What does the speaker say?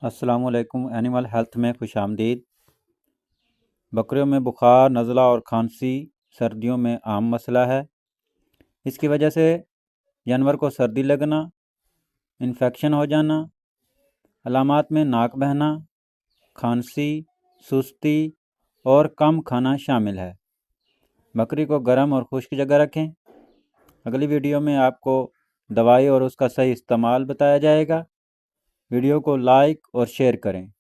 अस्सलामुअलैकुम। Animal health में खुशामदीद। बकरियों में बुखार, नज़ला और खांसी सर्दियों में आम मसला है। इसकी वजह से जानवर को सर्दी लगना, इन्फेक्शन हो जाना, अलामात में नाक बहना, खांसी, सुस्ती और कम खाना शामिल है। बकरी को गर्म और खुश्क जगह रखें। अगली वीडियो में आपको दवाई और उसका सही इस्तेमाल बताया जाएगा। वीडियो को लाइक और शेयर करें।